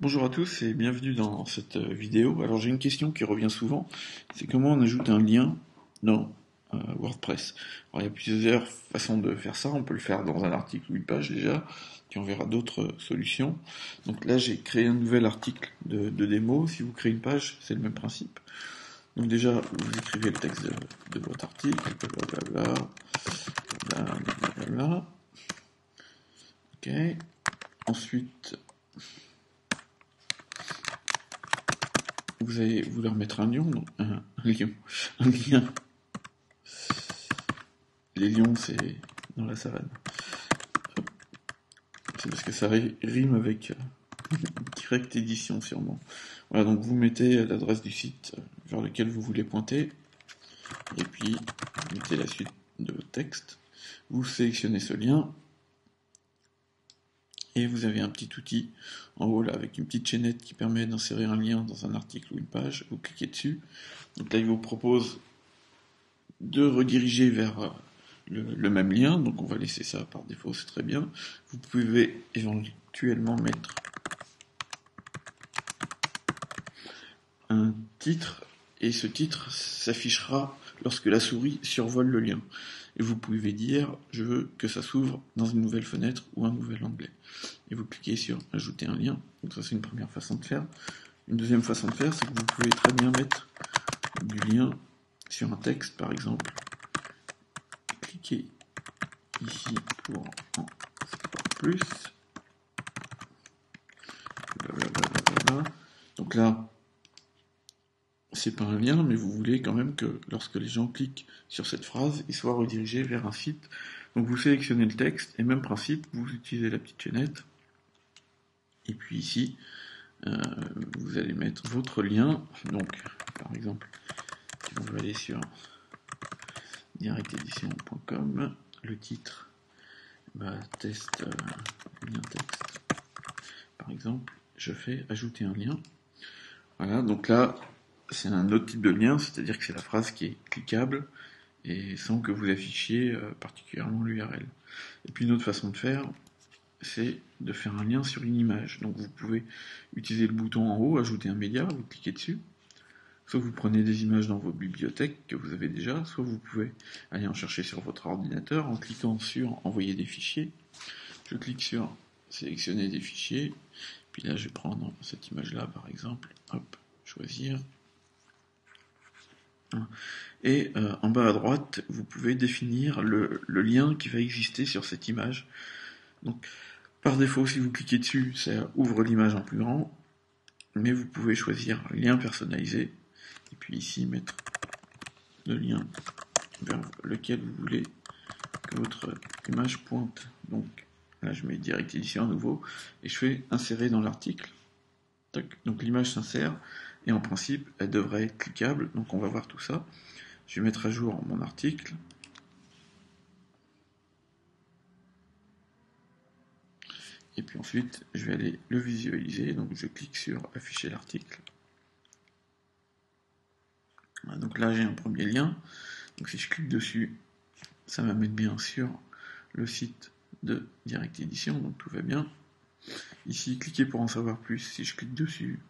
Bonjour à tous et bienvenue dans cette vidéo. Alors j'ai une question qui revient souvent, c'est comment on ajoute un lien dans WordPress. Alors il y a plusieurs façons de faire ça, on peut le faire dans un article ou une page déjà, puis on verra d'autres solutions. Donc là j'ai créé un nouvel article de démo, si vous créez une page c'est le même principe. Donc déjà vous écrivez le texte de votre article, blablabla, blablabla. Ok, ensuite vous allez vouloir mettre un lion, donc un lien. Les lions, c'est dans la savane. C'est parce que ça rime avec Direct Édition, sûrement. Voilà, donc vous mettez l'adresse du site vers lequel vous voulez pointer, et puis vous mettez la suite de votre texte. Vous sélectionnez ce lien, et vous avez un petit outil en haut là avec une petite chaînette qui permet d'insérer un lien dans un article ou une page. Vous cliquez dessus. Donc là, il vous propose de rediriger vers le même lien, donc on va laisser ça par défaut, c'est très bien. Vous pouvez éventuellement mettre un titre, et ce titre s'affichera lorsque la souris survole le lien. Et vous pouvez dire, je veux que ça s'ouvre dans une nouvelle fenêtre ou un nouvel onglet. Et vous cliquez sur ajouter un lien. Donc ça c'est une première façon de faire. Une deuxième façon de faire, c'est que vous pouvez très bien mettre du lien sur un texte par exemple. Cliquez ici pour en savoir plus. Blablabla. Donc là, c'est pas un lien, mais vous voulez quand même que lorsque les gens cliquent sur cette phrase, ils soient redirigés vers un site. Donc vous sélectionnez le texte, et même principe, vous utilisez la petite chaînette. Et puis ici, vous allez mettre votre lien. Donc, par exemple, si vous allez sur directedition.com, le titre, test lien texte. Par exemple, je fais ajouter un lien. Voilà, donc là, c'est un autre type de lien, c'est-à-dire que c'est la phrase qui est cliquable et sans que vous affichiez particulièrement l'URL. Et puis une autre façon de faire, c'est de faire un lien sur une image. Donc vous pouvez utiliser le bouton en haut, ajouter un média, vous cliquez dessus. Soit vous prenez des images dans vos bibliothèques que vous avez déjà, soit vous pouvez aller en chercher sur votre ordinateur en cliquant sur envoyer des fichiers. Je clique sur sélectionner des fichiers, puis là je vais prendre cette image-là par exemple, hop, choisir. Et en bas à droite, vous pouvez définir le lien qui va exister sur cette image. Donc, par défaut, si vous cliquez dessus, ça ouvre l'image en plus grand, mais vous pouvez choisir lien personnalisé, et puis ici mettre le lien vers lequel vous voulez que votre image pointe. Donc là, je mets Direct Édition à nouveau, et je fais insérer dans l'article. Donc l'image s'insère, et en principe, elle devrait être cliquable, donc on va voir tout ça. Je vais mettre à jour mon article. Et puis ensuite, je vais aller le visualiser. Donc je clique sur afficher l'article. Donc là, j'ai un premier lien. Donc si je clique dessus, ça m'amène bien sur le site de Direct Édition. Donc tout va bien. Ici, cliquez pour en savoir plus. Si je clique dessus,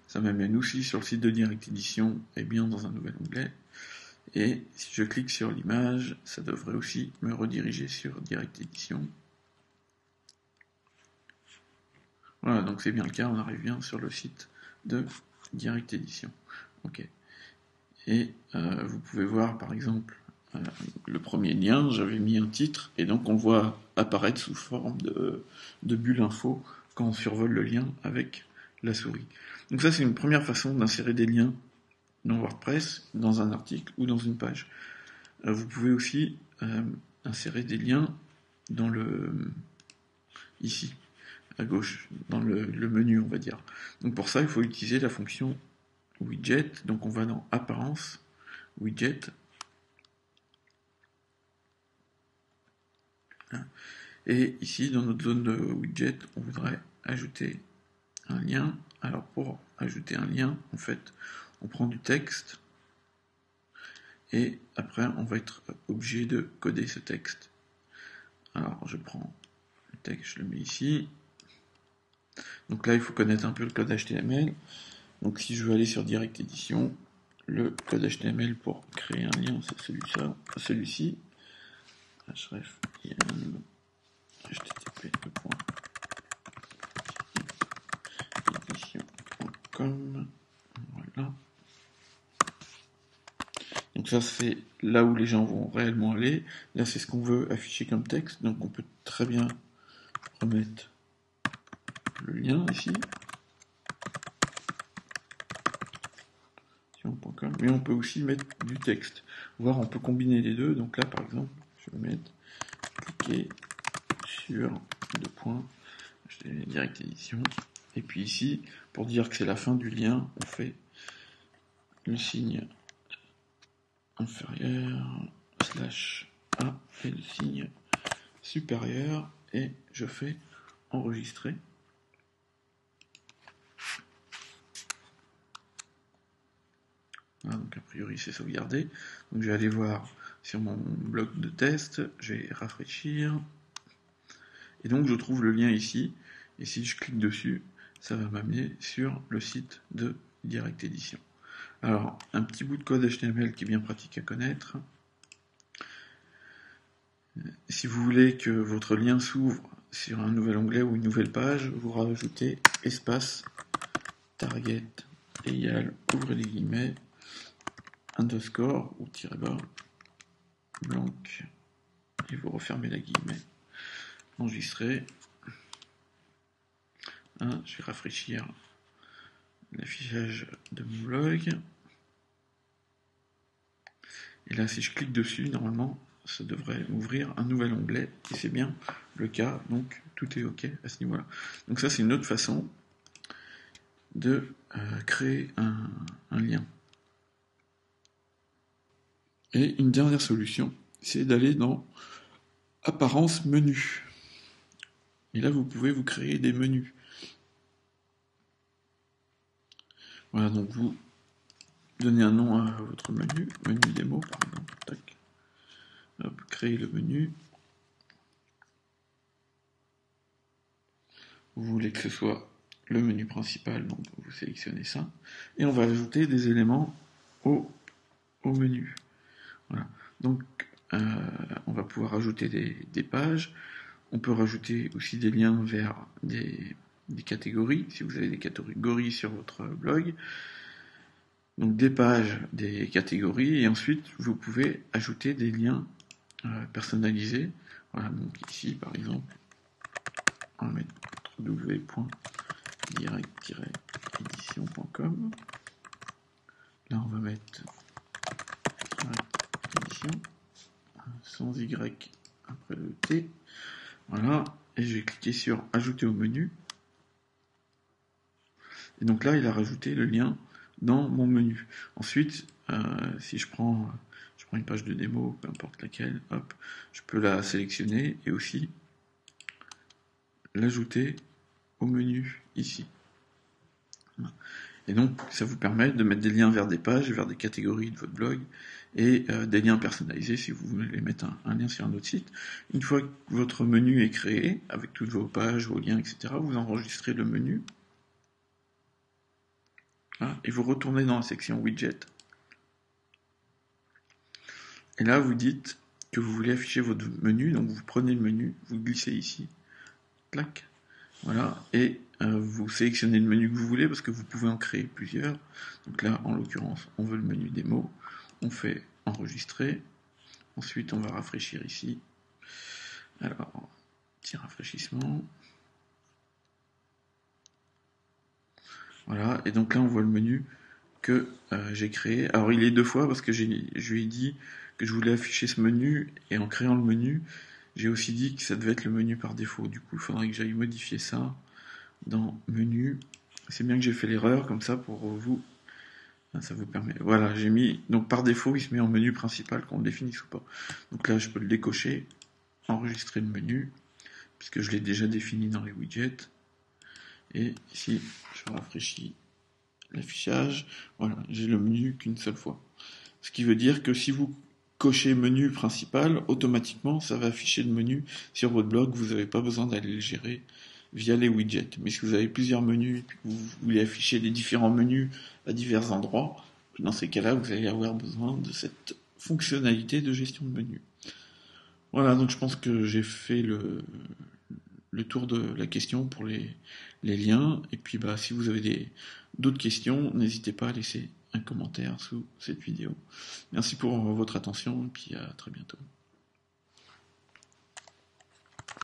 ça m'amène aussi sur le site de Direct Édition et bien dans un nouvel onglet. Et si je clique sur l'image, ça devrait aussi me rediriger sur Direct Édition. Voilà, donc c'est bien le cas, on arrive bien sur le site de Direct Édition. Ok. Et vous pouvez voir par exemple le premier lien, j'avais mis un titre, et donc on voit apparaître sous forme de bulle info quand on survole le lien avec la souris. Donc ça c'est une première façon d'insérer des liens dans WordPress, dans un article ou dans une page. Vous pouvez aussi insérer des liens dans ici, à gauche, dans le menu on va dire. Donc pour ça il faut utiliser la fonction widget, donc on va dans apparence, widget, et ici dans notre zone de widget on voudrait ajouter un lien. Alors pour ajouter un lien, en fait on prend du texte et après on va être obligé de coder ce texte. Alors je prends le texte, je le mets ici, Donc là, il faut connaître un peu le code HTML. Donc si je veux aller sur Direct Edition, le code HTML pour créer un lien, c'est celui-ci. href im http://edition.com. Voilà. Donc ça, c'est là où les gens vont réellement aller. Là, c'est ce qu'on veut afficher comme texte. Donc on peut très bien remettre le lien ici. Mais on peut aussi mettre du texte. Voire on peut combiner les deux. Donc là, par exemple, je vais mettre cliquer sur deux points, Direct Edition. Et puis ici, pour dire que c'est la fin du lien, on fait le signe inférieur /A et le signe supérieur et je fais enregistrer. Voilà, donc a priori c'est sauvegardé. Donc je vais aller voir sur mon bloc de test, je vais rafraîchir. Et donc je trouve le lien ici. Et si je clique dessus, ça va m'amener sur le site de Direct Edition. Alors, un petit bout de code HTML qui est bien pratique à connaître. Si vous voulez que votre lien s'ouvre sur un nouvel onglet ou une nouvelle page, vous rajoutez espace target égale, ouvrez les guillemets, underscore ou tiré bas, blanc, et vous refermez la guillemets. Enregistrer. Je vais rafraîchir l'affichage de mon blog. Et là, si je clique dessus, normalement, ça devrait ouvrir un nouvel onglet, et c'est bien le cas, donc tout est OK à ce niveau-là. Donc ça, c'est une autre façon de créer un lien. Et une dernière solution, c'est d'aller dans Apparence menu. Et là, vous pouvez vous créer des menus. Voilà, donc vous donnez un nom à votre menu, menu démo par exemple, tac. Hop, créez le menu. Vous voulez que ce soit le menu principal, donc vous sélectionnez ça. Et on va ajouter des éléments au menu. Voilà. Donc on va pouvoir ajouter des pages. On peut rajouter aussi des liens vers des catégories, si vous avez des catégories sur votre blog. Donc des pages, des catégories, et ensuite vous pouvez ajouter des liens personnalisés. Voilà, donc ici par exemple, on va mettre www.direct-edition.com. Là on va mettre édition sans Y après le T. Voilà, et je vais cliquer sur ajouter au menu. Et donc là il a rajouté le lien dans mon menu. Ensuite, si je prends une page de démo, peu importe laquelle, hop, je peux la sélectionner et aussi l'ajouter au menu ici. Et donc ça vous permet de mettre des liens vers des pages, vers des catégories de votre blog et des liens personnalisés si vous voulez mettre un lien sur un autre site. Une fois que votre menu est créé, avec toutes vos pages, vos liens, etc., vous enregistrez le menu. Et vous retournez dans la section widget. Et là, vous dites que vous voulez afficher votre menu, donc vous prenez le menu, vous glissez ici, clac, voilà, et vous sélectionnez le menu que vous voulez parce que vous pouvez en créer plusieurs. Donc là, en l'occurrence, on veut le menu démo, on fait enregistrer, ensuite on va rafraîchir ici. Alors, petit rafraîchissement. Voilà, et donc là on voit le menu que j'ai créé. Alors il est deux fois parce que je lui ai dit que je voulais afficher ce menu, et en créant le menu, j'ai aussi dit que ça devait être le menu par défaut. Du coup, il faudrait que j'aille modifier ça dans menu. C'est bien que j'ai fait l'erreur, comme ça pour vous, ça vous permet. Voilà, j'ai mis, donc par défaut, il se met en menu principal, qu'on le définisse ou pas. Donc là, je peux le décocher, enregistrer le menu, puisque je l'ai déjà défini dans les widgets. Et ici, je rafraîchis l'affichage. Voilà, j'ai le menu qu'une seule fois. Ce qui veut dire que si vous cochez menu principal, automatiquement, ça va afficher le menu sur votre blog. Vous n'avez pas besoin d'aller le gérer via les widgets. Mais si vous avez plusieurs menus et que vous voulez afficher les différents menus à divers endroits, dans ces cas-là, vous allez avoir besoin de cette fonctionnalité de gestion de menu. Voilà, donc je pense que j'ai fait le tour de la question pour les liens. Et puis si vous avez d'autres questions, n'hésitez pas à laisser un commentaire sous cette vidéo. Merci pour votre attention et puis à très bientôt.